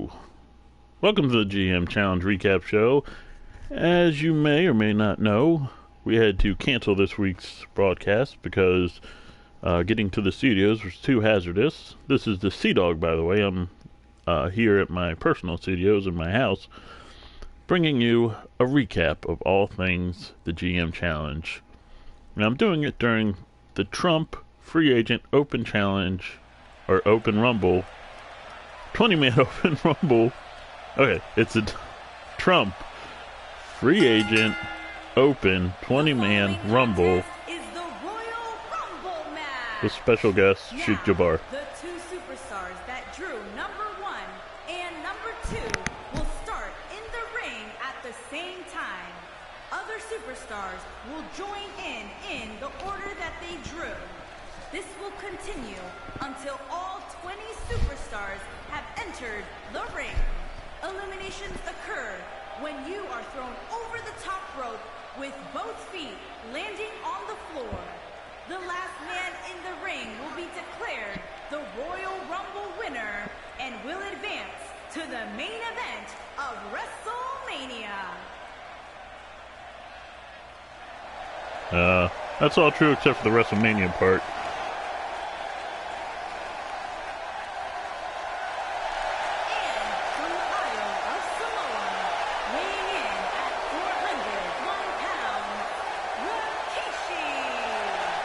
Hello! Welcome to the GM Challenge Recap Show. As you may or may not know, we had to cancel this week's broadcast because getting to the studios was too hazardous. This is the Sea Dog, by the way. I'm here at my personal studios in my house, bringing you a recap of all things the GM Challenge. Now, I'm doing it during the Trump Free Agent Open Challenge, or Open Rumble, 20-man Open Rumble. Okay, it's a Trump Free Agent Open 20-man Rumble with special guest Sheik Jabbar. The two superstars that drew number 1 and number 2 will start in the ring at the same time. Other superstars will join in the order that they drew. This will continue until all 20 superstars have entered the ring. Eliminations occur when you are thrown over the top rope with both feet landing on the floor. The last man in the ring will be declared the Royal Rumble winner and will advance to the main event of WrestleMania. That's all true except for the WrestleMania part.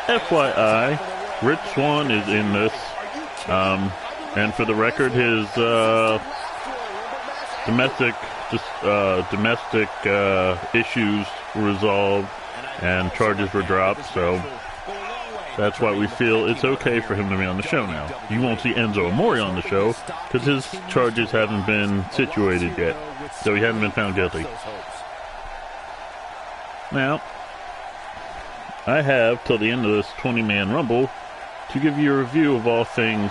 FYI, Rich Swann is in this, and for the record, his domestic issues were resolved and charges were dropped, so that's why we feel it's okay for him to be on the show now. You won't see Enzo Amore on the show because his charges haven't been situated yet, so he hasn't been found guilty. Now, I have till the end of this 20-man Rumble to give you a review of all things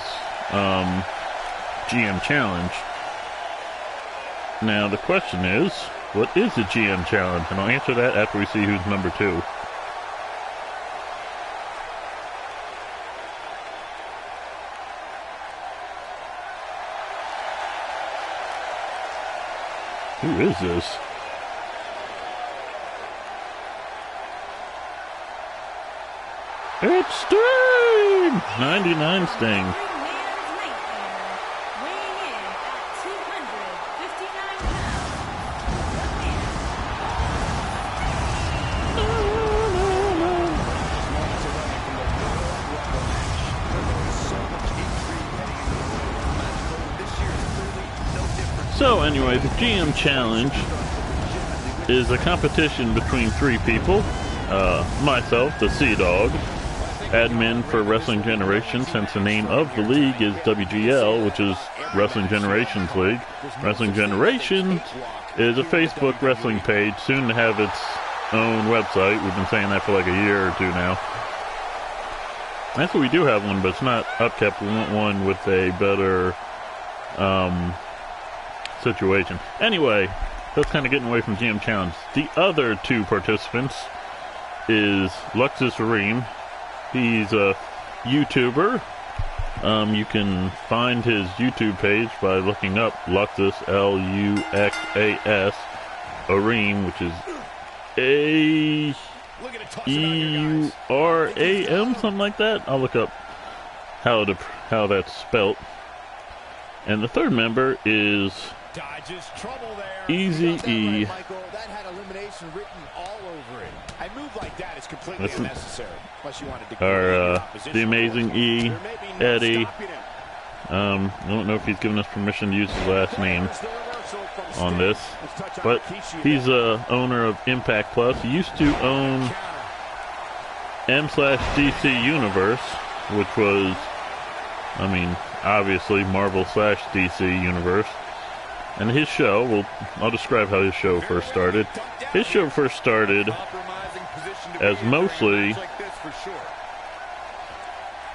GM Challenge. Now, the question is, what is the GM Challenge? And I'll answer that after we see who's number 2. Who is this? It's Sting! 99 Sting. So anyway, the GM Challenge is a competition between 3 people. Myself, the Sea Dog, admin for Wrestling Generation, since the name of the league is WGL, which is Wrestling Generations League. Wrestling Generations is a Facebook wrestling page, soon to have its own website. We've been saying that for like a year or 2 now. Actually, we do have one, but it's not upkept. We want one with a better situation. Anyway, that's kind of getting away from GM Challenge. The other 2 participants is Luxus Reem. He's a YouTuber. You can find his YouTube page by looking up Luxus, Luxas, Areem, which is Auram, something like that. I'll look up how that's spelt. And the third member is Easy E. That had elimination written all over it. A move like that is completely unnecessary. Unless you wanted to the Amazing E, Eddie. I don't know if he's given us permission to use his last name on this, but he's a owner of Impact Plus. He used to own M/DC Universe, which was, obviously Marvel/DC Universe. And his show, I'll describe how his show first started. His show first started as mostly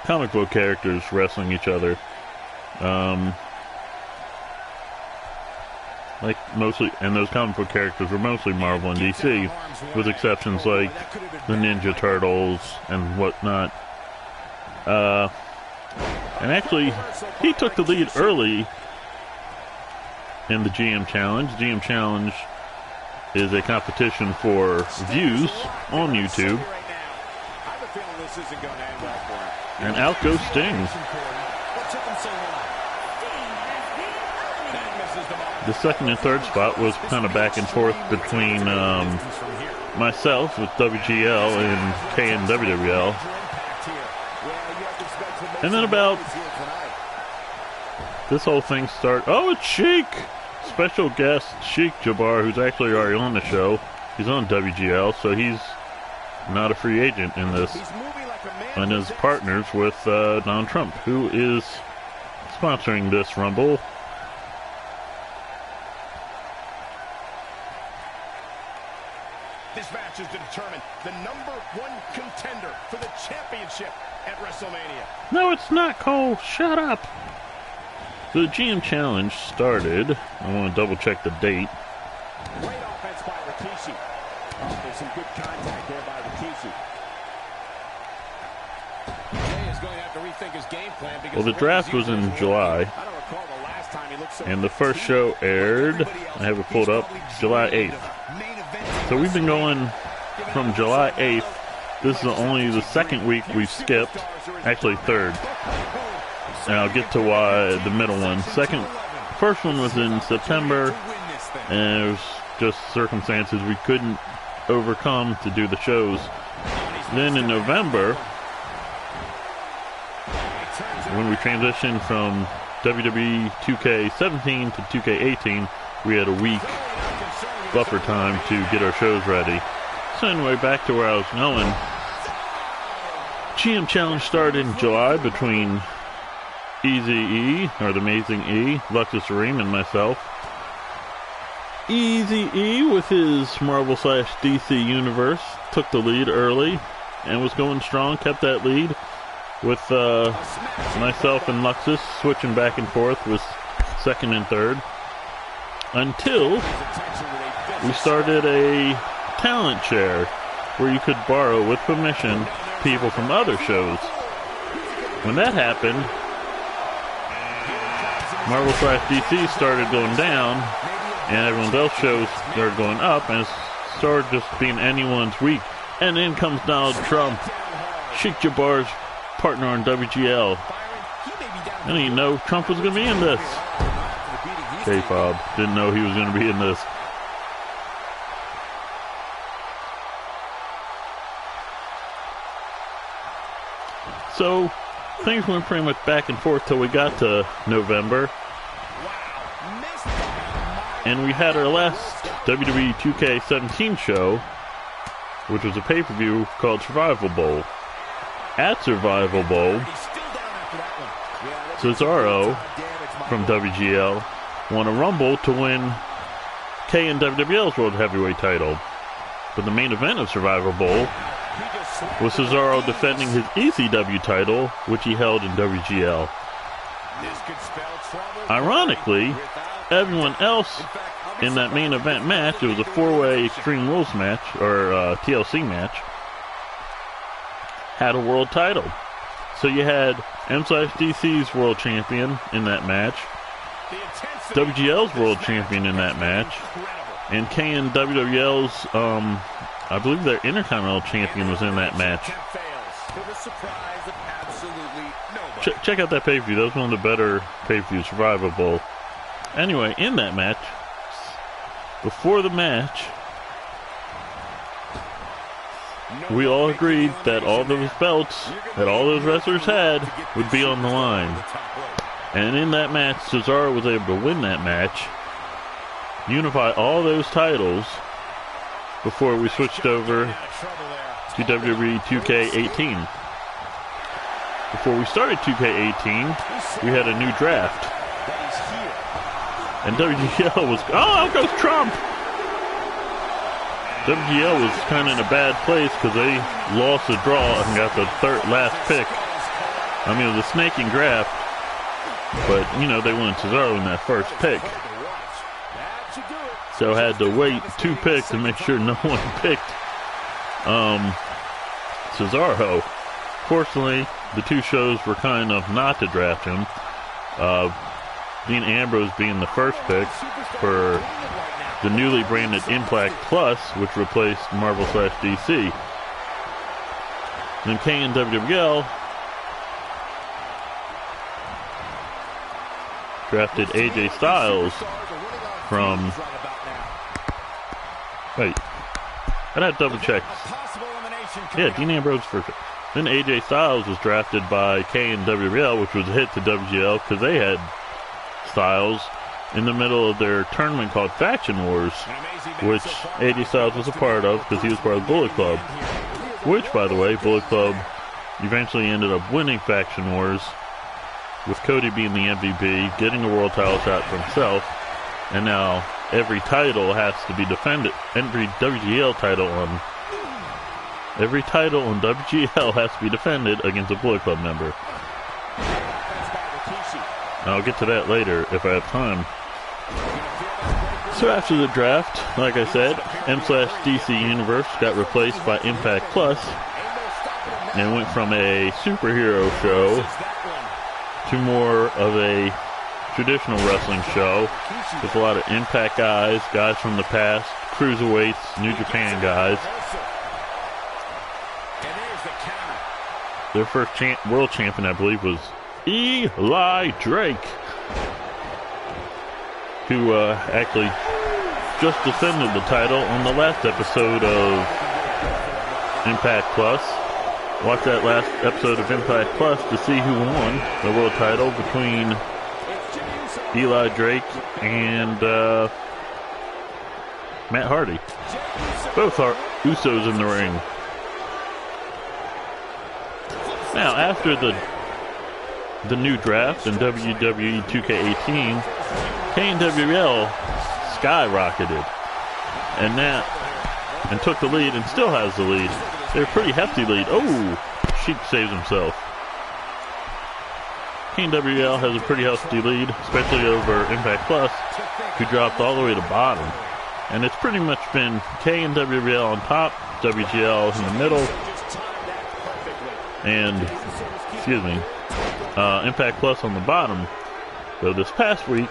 comic book characters wrestling each other. And those comic book characters were mostly Marvel and DC, with exceptions like the Ninja Turtles and whatnot. And actually, he took the lead early in the GM Challenge. GM Challenge is a competition for views on YouTube. And out goes Sting. The second and third spot was kind of back and forth between myself with WGL and KNWWL. And then about this whole thing started. Oh, it's Sheik! Special guest Sheik Jabbar, who's actually already on the show. He's on WGL, so he's not a free agent in this. And his partners with Donald Trump, who is sponsoring this Rumble. This match is to determine the #1 contender for the championship at WrestleMania. No, it's not, Cole. Shut up. The GM Challenge started. I want to double check the date. Great offense by Rikishi. Oh, there's some good contact there by Rikishi. Jay is going to have to rethink his game plan because Well, the draft was in July. I don't recall the last time he looked so And the first show aired, I have it pulled up, July 8th. So we've been going from July 8th. This is only the second week we've skipped. Actually, third. And I'll get to why the middle one. First one was in September, and it was just circumstances we couldn't overcome to do the shows. Then in November, when we transitioned from WWE 2K17 to 2K18, we had a week buffer time to get our shows ready. So anyway, back to where I was going. GM Challenge started in July between Easy-E, or the Amazing E, Luxus Reem, and myself. Easy-E, with his Marvel/DC universe, took the lead early and was going strong, kept that lead, with myself and Luxus switching back and forth with second and third, until we started a talent share where you could borrow, with permission, people from other shows. When that happened, Marvel/DC started going down, and everyone else's shows started going up, and it started just being anyone's week. And in comes Donald Trump, Sheik Jabbar's partner on WGL. I didn't even know Trump was going to be in this. K-Fob didn't know he was going to be in this. So things went pretty much back and forth till we got to November. And we had our last WWE 2K17 show, which was a pay-per-view called Survival Bowl. At Survival Bowl, Cesaro from WGL won a Rumble to win KNWWL's World Heavyweight title. But the main event of Survival Bowl was Cesaro defending his ECW title, which he held in WGL. Ironically, everyone else in that main event match, it was a four-way Extreme Rules match, or TLC match, had a world title. So you had M/DC's world champion in that match, WGL's world champion in that match, and KNWWL's, I believe their Intercontinental champion was in that match. Check out that pay-per-view. That was one of the better pay-per-views, Survival Bowl. Anyway, in that match, before the match, we all agreed that all those belts that all those wrestlers had would be on the line. And in that match, Cesaro was able to win that match, unify all those titles, before we switched over to WWE 2K18. Before we started 2K18, we had a new draft. And WGL was... Oh, out goes Trump! WGL was kind of in a bad place because they lost the draw and got the last pick. I mean, it was a snaking draft, but, you know, they wanted Cesaro in that first pick. So had to wait 2 picks to make sure no one picked Cesaro. Fortunately, the 2 shows were kind enough not to draft him. Dean Ambrose being the first pick for the newly branded Impact Plus, which replaced Marvel/DC. Then KNWWL drafted AJ Styles from... Wait, I'd have to double check. Yeah, Dean Ambrose first. Then AJ Styles was drafted by KNWWL, which was a hit to WGL because they had Styles in the middle of their tournament called Faction Wars, which AJ Styles was a part of because he was part of Bullet Club. Which, by the way, Bullet Club eventually ended up winning Faction Wars, with Cody being the MVP, getting a world title shot for himself, and now every title has to be defended. Every WGL title on WGL has to be defended against a Bullet Club member. I'll get to that later if I have time. So after the draft, like I said, M/DC Universe got replaced by Impact Plus and went from a superhero show to more of a traditional wrestling show with a lot of Impact guys from the past, cruiserweights, New Japan guys. Their first world champion, I believe, was Eli Drake, who actually just defended the title on the last episode of Impact Plus. Watch that last episode of Impact Plus to see who won the world title between Eli Drake and Matt Hardy. Both are Usos in the ring. Now, after the new draft in WWE 2K18, KNWWL skyrocketed and took the lead and still has the lead. They're a pretty hefty lead. Oh, Sheik saves himself. KNWWL has a pretty hefty lead, especially over Impact Plus, who dropped all the way to bottom. And it's pretty much been KNWWL on top, WGL in the middle, and, Impact Plus on the bottom. So this past week,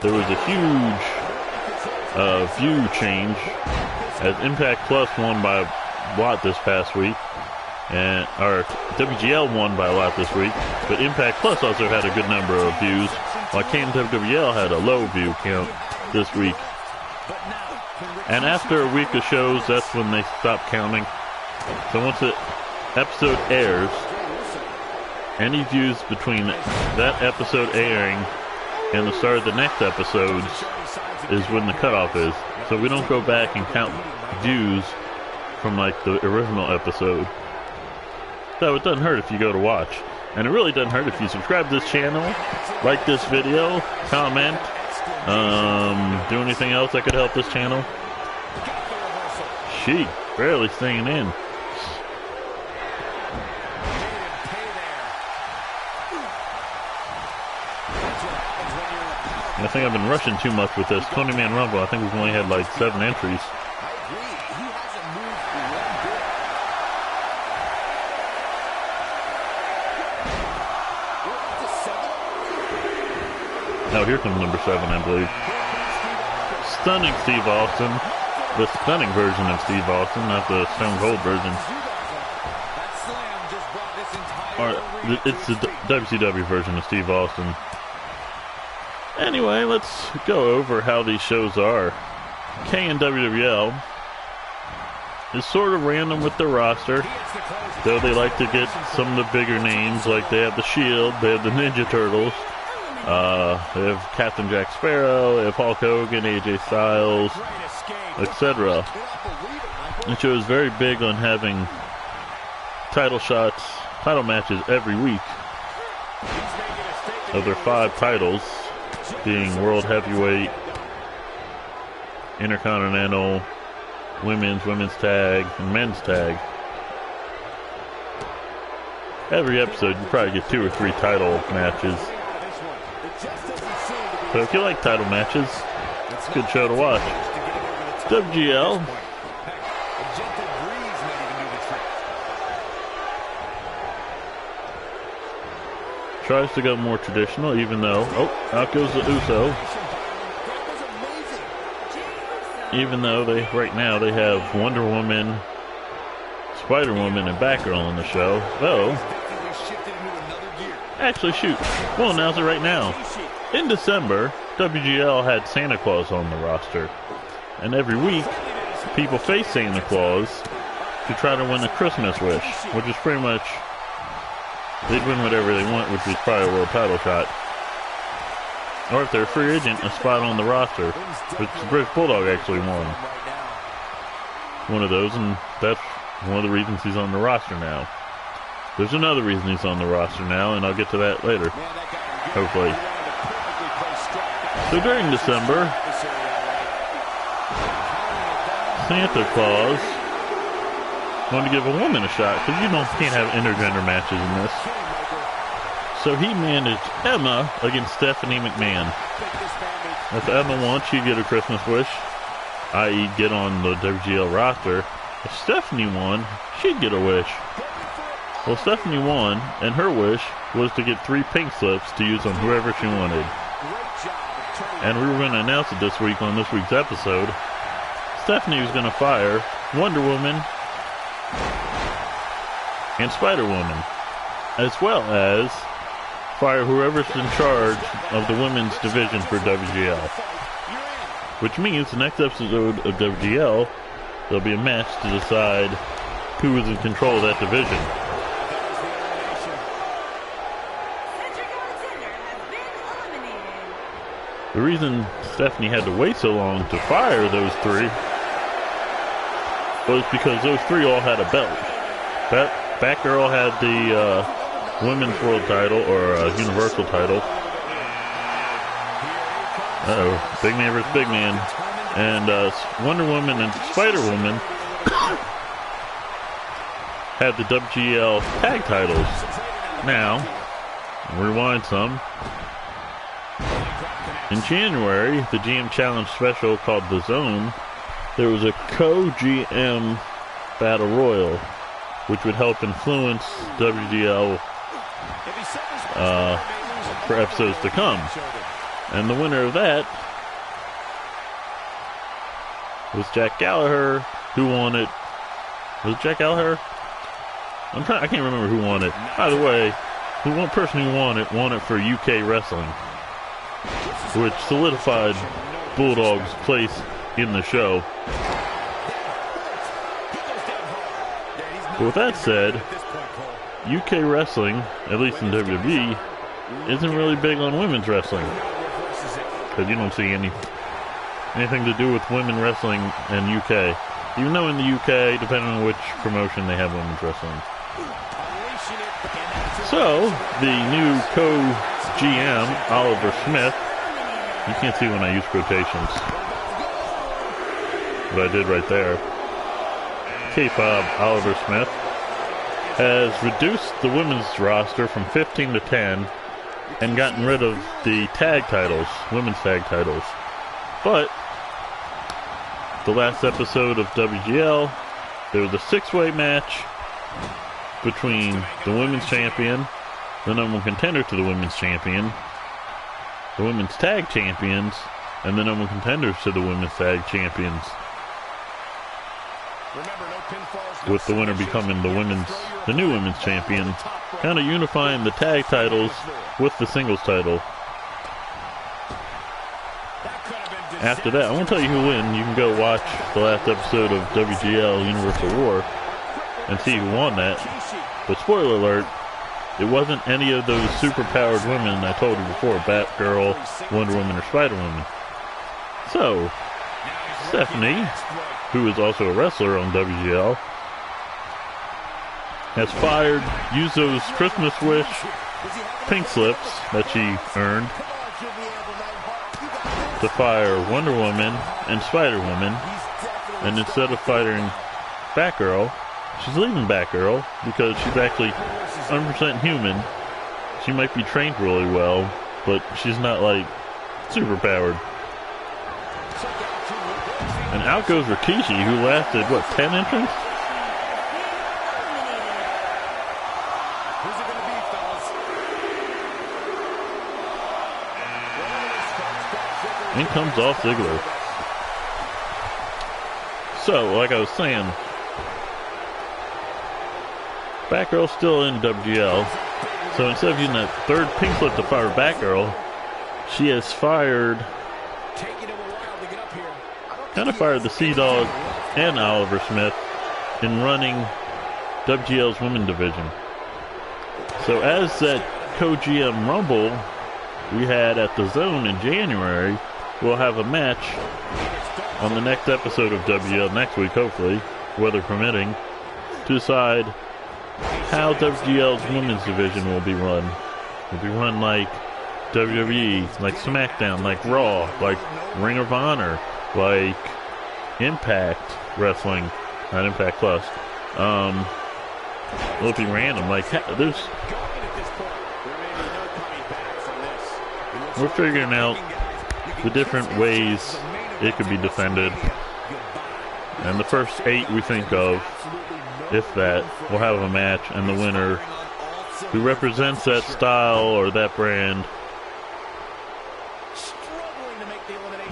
there was a huge view change as Impact Plus won by a lot this past week, and our WGL won by a lot this week, but Impact Plus also had a good number of views, while KNWWL had a low view count this week. And after a week of shows, that's when they stop counting. So once the episode airs, any views between that episode airing and the start of the next episode is when the cutoff is. So we don't go back and count views from like the original episode. So it doesn't hurt if you go to watch. And it really doesn't hurt if you subscribe to this channel, like this video, comment, do anything else that could help this channel. Sheik barely staying in. I think I've been rushing too much with this 20-man rumble. I think we've only had like 7 entries. Now here comes number 7, I believe. Stunning Steve Austin. The stunning version of Steve Austin, not the Stone Cold version. It's the WCW version of Steve Austin. Anyway, let's go over how these shows are. KNWWL is sort of random with their roster, though they like to get some of the bigger names, like they have the Shield, they have the Ninja Turtles, they have Captain Jack Sparrow, they have Hulk Hogan, AJ Styles, etc. The show is very big on having title matches every week of their 5 titles, being World Heavyweight, Intercontinental, Women's Tag, and Men's Tag. Every episode you probably get 2 or 3 title matches. So if you like title matches, it's a good show to watch. WGL. tries to go more traditional, even though, out goes the Uso. Even though right now they have Wonder Woman, Spider-Woman, and Batgirl on the show. Though, actually, shoot, we'll announce it right now. In December, WGL had Santa Claus on the roster. And every week, people face Santa Claus to try to win a Christmas wish, which is pretty much, they'd win whatever they want, which is probably a world title shot. Or if they're a free agent, a spot on the roster, which the British Bulldog actually won one of those, and that's one of the reasons he's on the roster now. There's another reason he's on the roster now, and I'll get to that later, hopefully. So during December, Santa Claus wanted to give a woman a shot, because you can't have intergender matches in this. So he managed Emma against Stephanie McMahon. If Emma won, she'd get a Christmas wish, i.e. get on the WGL roster. If Stephanie won, she'd get a wish. Well, Stephanie won, and her wish was to get 3 pink slips to use on whoever she wanted. And we were going to announce it this week on this week's episode. Stephanie was going to fire Wonder Woman and Spider-Woman, as well as fire whoever's in charge of the women's division for WGL. Which means the next episode of WGL, there'll be a match to decide who is in control of that division. The reason Stephanie had to wait so long to fire those 3 was because those 3 all had a belt. Batgirl had the women's world title, or universal title. Big man versus big man. And Wonder Woman and Spider-Woman had the WGL tag titles. Now, rewind some. In January, the GM Challenge special called The Zone, there was a co-GM Battle Royal, which would help influence WGL for episodes to come. And the winner of that was Jack Gallagher, who won it. Was it Jack Gallagher? I can't remember who won it. Either way, the one person who won it for UK Wrestling, which solidified Bulldog's place in the show. But with that said, UK Wrestling, at least in WWE, isn't really big on women's wrestling. Because you don't see anything to do with women wrestling in UK. Even though in the UK, depending on which promotion, they have women's wrestling. So, the new co-GM, Oliver Smith, you can't see when I use quotations, but I did right there. K-Fob Oliver Smith has reduced the women's roster from 15 to 10 and gotten rid of the tag titles, women's tag titles. But the last episode of WGL, there was a 6-way match between the women's champion, the number 1 contender to the women's champion, the women's tag champions, and the number 1 contenders to the women's tag champions. With the winner becoming the new women's champion, kind of unifying the tag titles with the singles title. After that, I won't tell you who won. You can go watch the last episode of WGL Universal War and see who won that. But spoiler alert, it wasn't any of those super-powered women I told you before, Batgirl, Wonder Woman, or Spider-Woman. So, Stephanie, who is also a wrestler on WGL, has used those Christmas wish pink slips that she earned to fire Wonder Woman and Spider-Woman, and instead of firing Batgirl, she's leaving Batgirl because she's actually 100% human. She might be trained really well, but she's not like super powered. And out goes Rikishi, who lasted, 10 entrants? In comes Dolph Ziggler. So, like I was saying, Batgirl's still in WGL. So instead of using that third pink slip to fire Batgirl, she has fired, kind of fired the Sea Dog and Oliver Smith in running WGL's women division. So as that co-GM Rumble we had at the Zone in January, we'll have a match on the next episode of WGL next week, hopefully, weather permitting, to decide how WGL's women's division will be run. It will be run like WWE, like SmackDown, like Raw, like Ring of Honor, like Impact Wrestling, not Impact Plus. It'll be random. Like, we're figuring out the different ways it could be defended. And the first 8 we think of, if that, will have a match, and the winner who represents that style or that brand,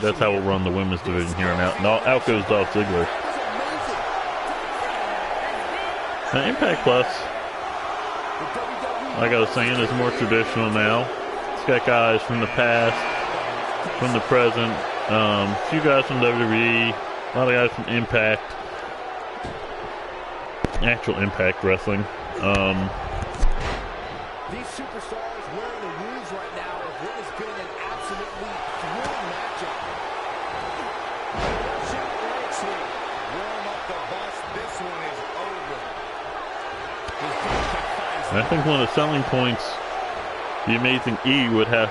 that's how we'll run the women's division here on out. And out goes Dolph Ziggler. Now, Impact Plus, like I was saying, is more traditional now. It's got guys from the past, from the present, a few guys from WWE, a lot of guys from Impact, actual Impact Wrestling. These superstars wearing the rules right now of what has been an absolutely thrilling matchup. Warm up the bus. This one is over. I think one of the selling points the Amazing E would try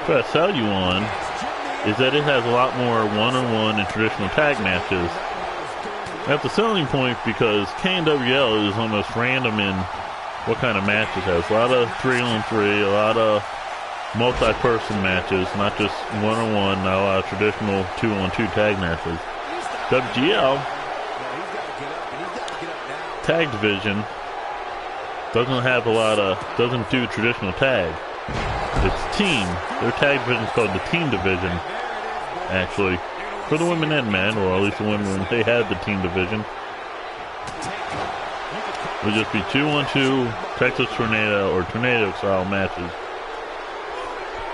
to sell you on is that it has a lot more one-on-one and traditional tag matches. That's a selling point because KNWWL is almost random in what kind of matches it has. A lot of 3-on-3, a lot of multi-person matches, not just one-on-one, not a lot of traditional 2-on-2 tag matches. WGL tag division doesn't do traditional tag. It's team. Their tag division is called the team division, actually. For the women and men, or at least the women when they had the team division. It would just be 2-on-2 Texas Tornado or Tornado style matches.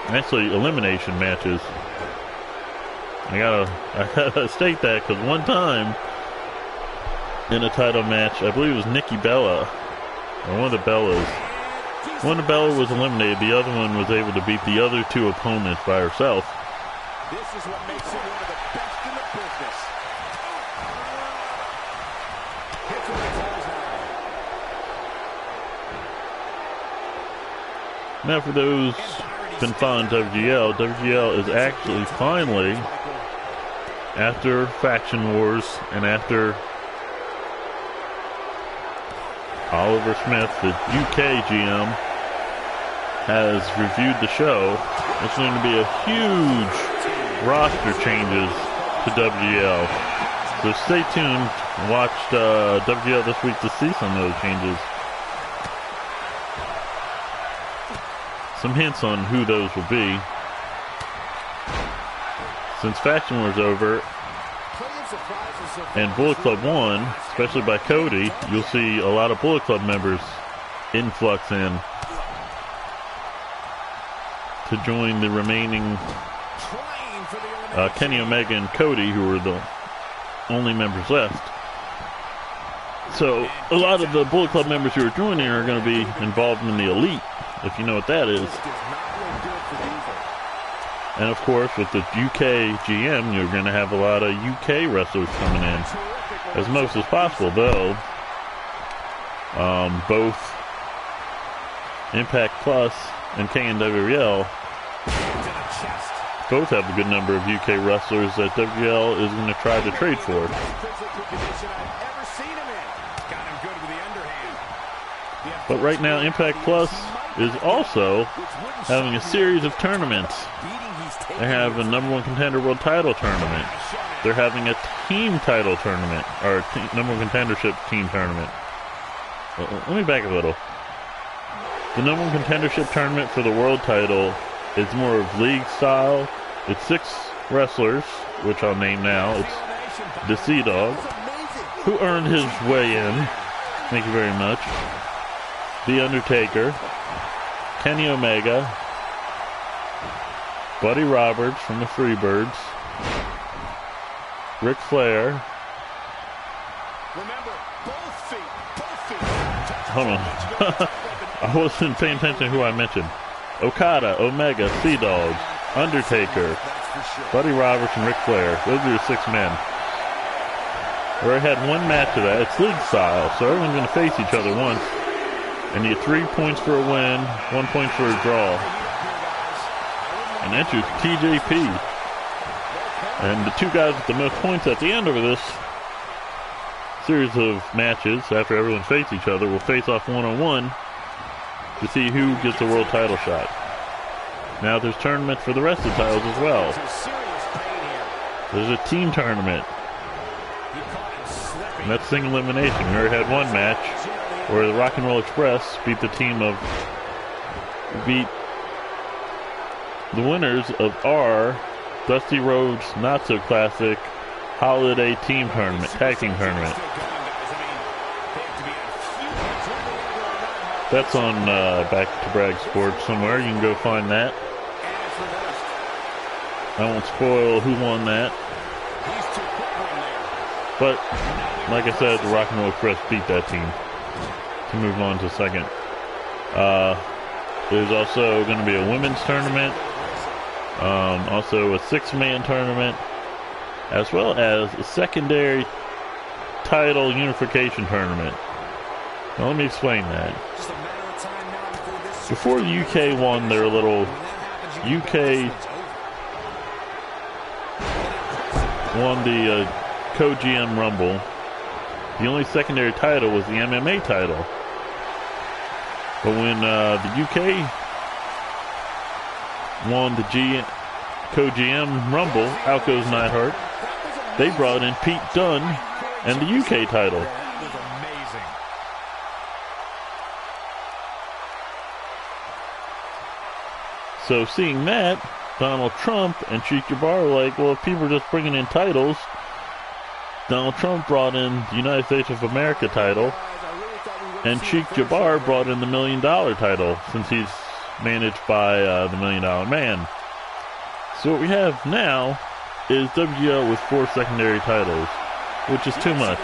Actually, elimination matches. I gotta state that because one time in a title match, I believe it was Nikki Bella, or one of the Bellas. One of the Bella was eliminated, the other one was able to beat the other 2 opponents by herself. This is what makes it one of the best in the business. Hits with the toes now. Now for those been following WGL is actually finally, after Faction Wars and after Oliver Smith, the UK GM, has reviewed the show, it's going to be a huge roster changes to WGL. So stay tuned and watch WGL this week to see some of those changes. Some hints on who those will be. Since Faction War's over and Bullet Club won, especially by Cody, you'll see a lot of Bullet Club members influx in to join the remaining Kenny Omega and Cody, who are the only members left. So a lot of the Bullet Club members who are joining are going to be involved in the Elite, if you know what that is. And of course, with the UK GM, you're going to have a lot of UK wrestlers coming in, as most as possible, though. Both Impact Plus and KNWWL both have a good number of UK wrestlers that WGL is going to try to trade for. But right now, Impact Plus is also having a series of tournaments. They have a #1 contender world title tournament. They're having a team title tournament, or #1 contendership team tournament. Let me back a little. The #1 contendership tournament for the world title It's more of league style. It's 6 wrestlers, which I'll name now. It's the Sea Dog, who earned his way in. Thank you very much. The Undertaker, Kenny Omega, Buddy Roberts from the Freebirds, Ric Flair. Remember, both feet. Hold on. I wasn't paying attention to who I mentioned. Okada, Omega, Sea Dog, Undertaker, Buddy Roberts, and Ric Flair. Those are your 6 men. We already had one match of that. It's league style, so everyone's going to face each other once. And you get 3 points for a win, 1 point for a draw. And enters TJP. And the 2 guys with the most points at the end of this series of matches, after everyone faces each other, will face off one-on-one to see who gets the world title shot. Now there's tournaments for the rest of the titles as well. There's a team tournament. And that's single elimination. We already had one match where the Rock and Roll Express beat the winners of our Dusty Rhodes Not So Classic Holiday Team Tournament, Tag Team Tournament. That's on Back to Brag Sports somewhere. You can go find that. I won't spoil who won that. But, like I said, the Rock and Roll Express beat that team to move on to second. There's also going to be a women's tournament. Also a 6-man tournament, as well as a secondary title unification tournament. Now let me explain that. Before the UK won their little UK won the Co-GM Rumble, the only secondary title was the MMA title. But when the UK won the Co-GM Rumble, out goes Neidhart, they brought in Pete Dunne and the UK title. That was amazing. So seeing that, Donald Trump and Sheik Jabbar were like, well, if people are just bringing in titles, Donald Trump brought in the United States of America title, and Sheik Jabbar brought in the $1 Million title, since he's managed by the $1 Million Man. So what we have now is WGL with 4 secondary titles, which is too much.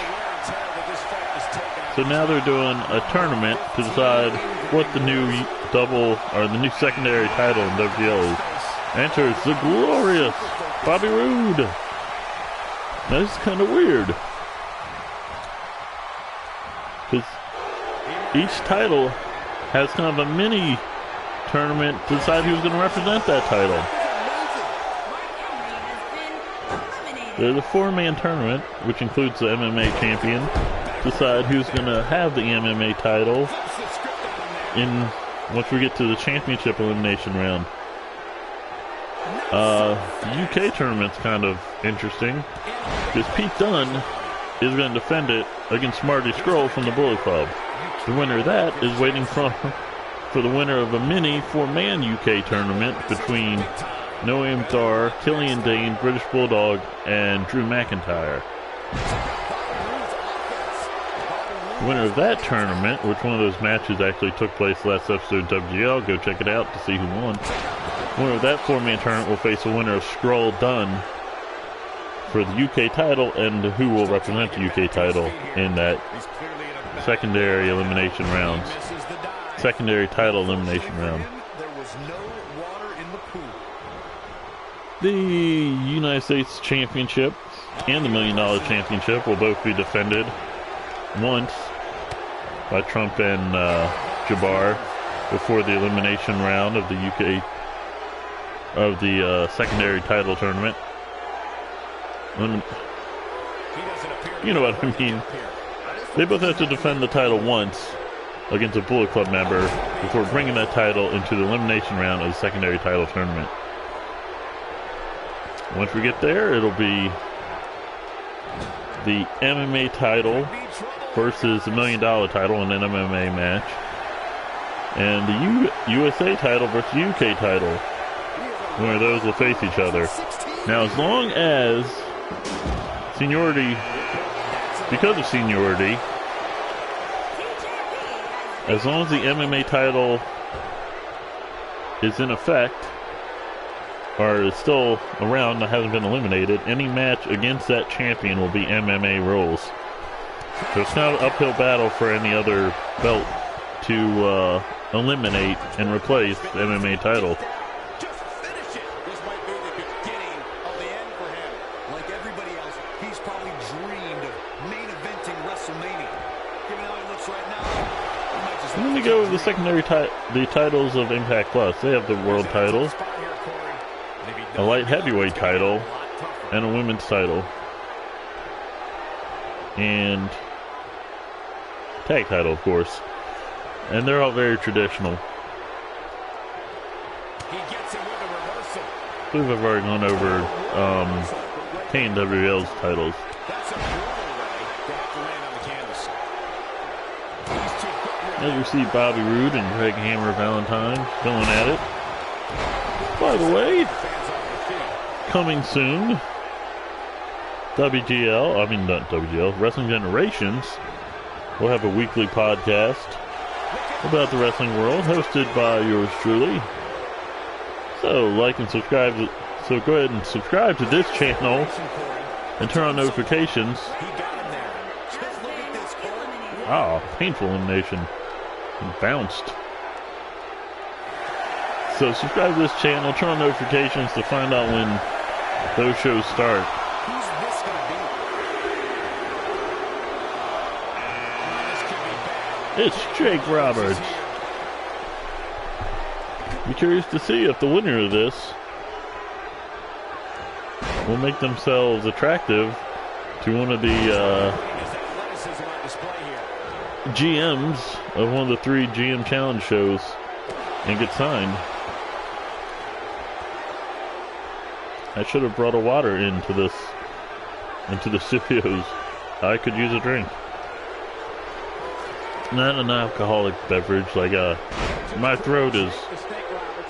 So now they're doing a tournament to decide what the new the new secondary title in WGL is. Enters the glorious Bobby Roode. That is kind of weird, because each title has kind of a mini tournament to decide who's going to represent that title. There's a 4-man tournament, which includes the MMA champion, to decide who's going to have the MMA title once we get to the championship elimination round. The UK tournament's kind of interesting, because Pete Dunne is going to defend it against Marty Scurll from the Bullet Club. The winner of that is waiting for the winner of a mini 4-man UK tournament between Noam Dar, Killian Dane, British Bulldog, and Drew McIntyre. The winner of that tournament, which one of those matches actually took place last episode of WGL, go check it out to see who won. The winner of that 4-man tournament will face the winner of Scurll Dunne for the UK title, and who will represent the UK title in that secondary elimination rounds. Secondary title elimination round. The United States Championship and the $1 Million Championship will both be defended once by Trump and Jabbar before the elimination round of the UK of the secondary title tournament. You know what I mean. They both have to defend the title once against a Bullet Club member before bringing that title into the elimination round of the secondary title tournament. Once we get there, it'll be the MMA title versus the $1 Million title in an MMA match, and the USA title versus UK title. where those will face each other. Now, as long as seniority, because of seniority, as long as the MMA title is in effect, or is still around, that hasn't been eliminated, any match against that champion will be MMA rules. So it's not an uphill battle for any other belt to eliminate and replace the MMA title. Just finish it. This might be the beginning of the end for him. Like everybody else, he's probably dreamed of main eventing WrestleMania. Given how he looks right now, he might just. And then we go with the secondary the titles of Impact Plus. They have the world title, a light heavyweight title, and a women's title, and tag title, of course. And they're all very traditional. He gets it with a reversal. I believe I've already gone over KNWWL's titles. That's a brutal way to have to land on the canvas. These two quick As you see Bobby Roode and Greg Hammer Valentine going at it. By the way, fans off their feet. coming soon, Wrestling Generations will have a weekly podcast about the wrestling world, hosted by yours truly. So like and subscribe. So go ahead and subscribe to this channel and turn on notifications. He got him there. Just look at this, Corey. Ah, painful elimination. He bounced. So subscribe to this channel, turn on notifications to find out when those shows start. Who's this going to be? This could be bad. It's Jake Roberts. Be curious to see if the winner of this will make themselves attractive to one of the His athleticism on display here. GMs of one of the 3 GM Challenge shows and get signed. I should have brought a water into the studios. I could use a drink. Not an alcoholic beverage, like my throat is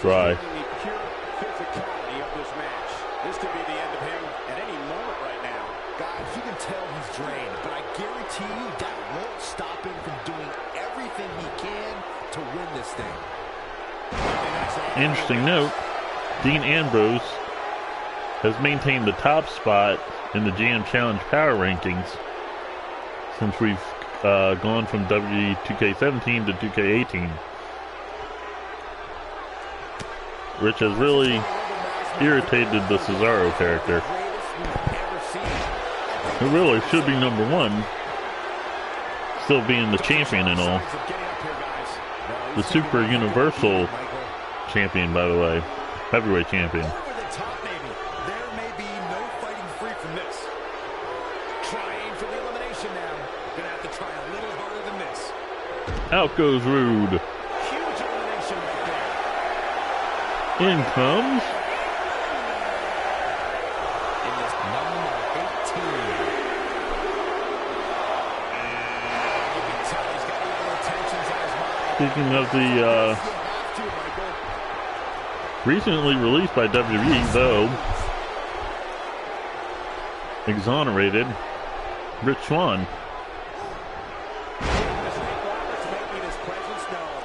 dry. The pure physicality of this match. This could be the end of him at any moment right now. Guys, you can tell he's drained, but I guarantee you that won't stop him from doing everything he can to win this thing. Interesting note, Dean Ambrose has maintained the top spot in the GM Challenge Power Rankings since we've gone from W2K17 to 2K18. Which has really irritated the Cesaro character. Who really should be number 1, still being the champion and all. The Super Universal champion, by the way. Heavyweight champion. Over the top, maybe. There may be no fighting free from this. Trying for the elimination now. Gonna have to try a little harder than this. Out goes Roode. Huge elimination right there. In comes In this number 18. You can tell he's got a lot of tensions on his mind. Speaking of the You have to, Michael. recently released by WWE, though exonerated, Rich Swann. As Nick Roberts making his presence known.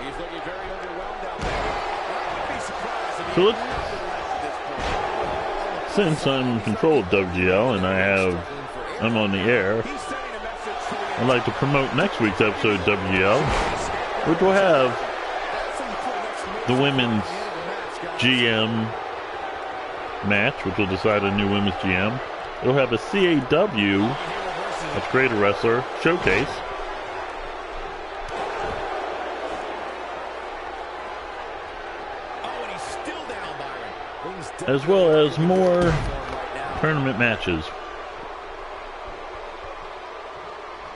He's looking very overwhelmed out there. I wouldn't be surprised if he So had let's- nothing left at this point. Since I'm in control of WGL and I'm on the air, He's sending a message to the I'd like to promote next week's episode of WGL, which will have the women's GM match, which will decide a new women's GM. It'll have a CAW, that's Greater Wrestler, showcase. Oh, and he's still down, Byron. As well as more tournament matches.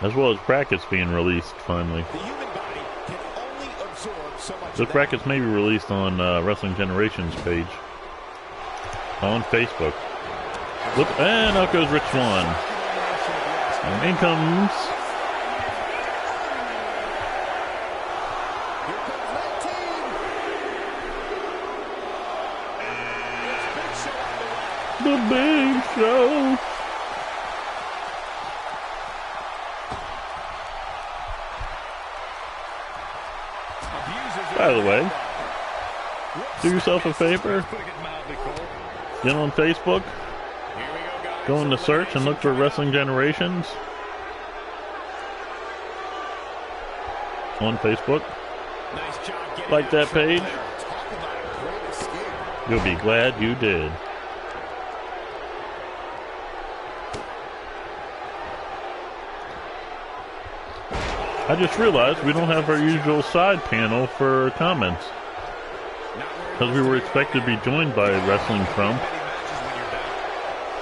As well as brackets being released finally. The human body can only absorb so much. Those brackets may be released on Wrestling Generations page on Facebook. Whoop, and out goes Rich Swann. And in comes the big show. By the way, do yourself a favor. Get on Facebook. Go into search and look for Wrestling Generations on Facebook. Like that page. You'll be glad you did. I just realized we don't have our usual side panel for comments, because we were expected to be joined by Wrestling Trump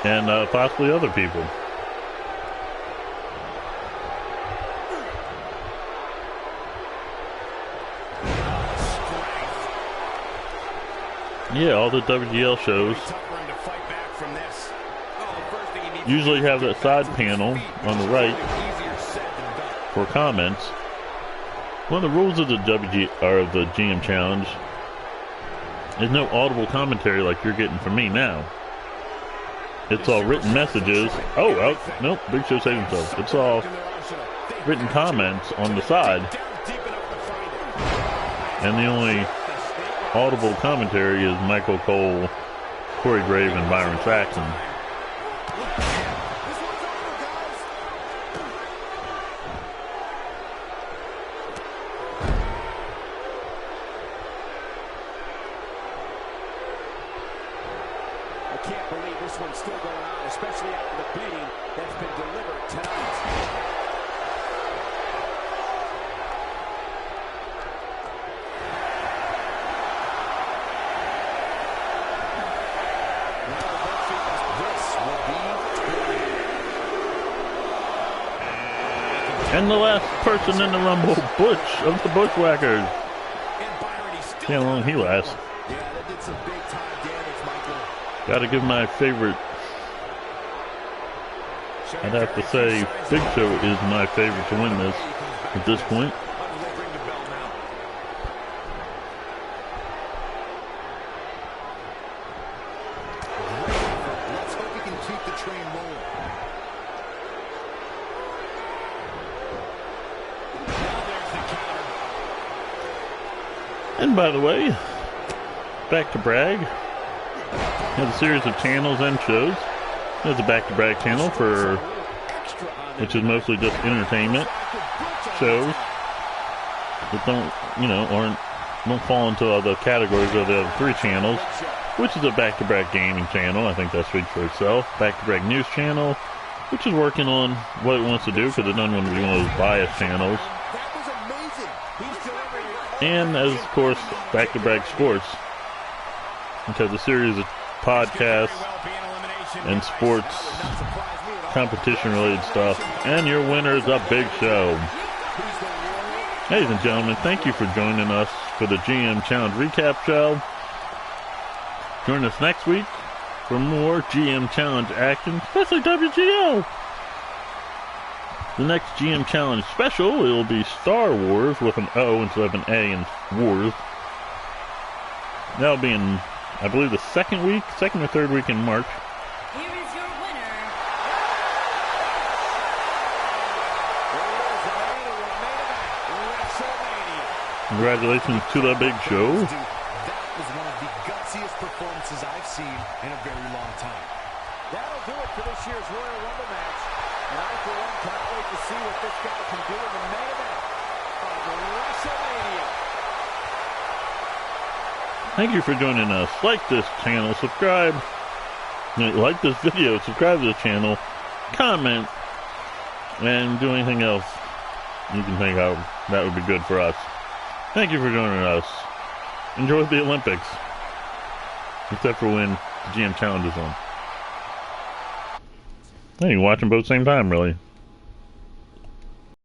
and possibly other people. Yeah, all the WGL shows usually have that side panel on the right for comments. One of the rules of the the GM Challenge is no audible commentary like you're getting from me now. It's all written messages. Oh, nope, Big Show saved himself. It's all written comments on the side. And the only audible commentary is Michael Cole, Corey Grave, and Byron Saxon. I can't believe this one's still going on, especially after the beating that's been delivered tonight. And the last person in the Rumble, Butch of the Bushwhackers. See how long he lasts. Yeah, that did some big time damage, Michael. Gotta give my favorite. I'd have to say Big Show is my favorite to win this at this point. Let's hope we can keep the train rolling. And by the way, back to brag. Has a series of channels and shows. There's a Back to Brag channel for, which is mostly just entertainment shows that don't fall into other categories of the other three channels, which is a Back to Brag gaming channel. I think that speaks for itself. Back to Brag news channel, which is working on what it wants to do because it doesn't want to be one of those biased channels. And as of course, Back to Brag Sports, which has a series of podcasts and sports competition related stuff. And your winner is a Big Show. Ladies and gentlemen, thank you for joining us for the GM Challenge Recap Show. Join us next week for more GM Challenge action, especially WGL. The next GM Challenge special, it will be Star Wars with an O instead of an A in Wars. That'll be in, I believe, the second or third week in March. Here is your winner. Congratulations to the Big Show. That was one of the gutsiest performances I've seen in a very long time. That'll do it for this year's Royal Rumble match. And I, for one, can't wait to see what this guy can do in the main event of WrestleMania. Thank you for joining us. Like this channel, subscribe. Like this video, subscribe to the channel, comment, and do anything else you can think of that would be good for us. Thank you for joining us. Enjoy the Olympics. Except for when the GM Challenge is on. Hey, you can watch them both at the same time, really.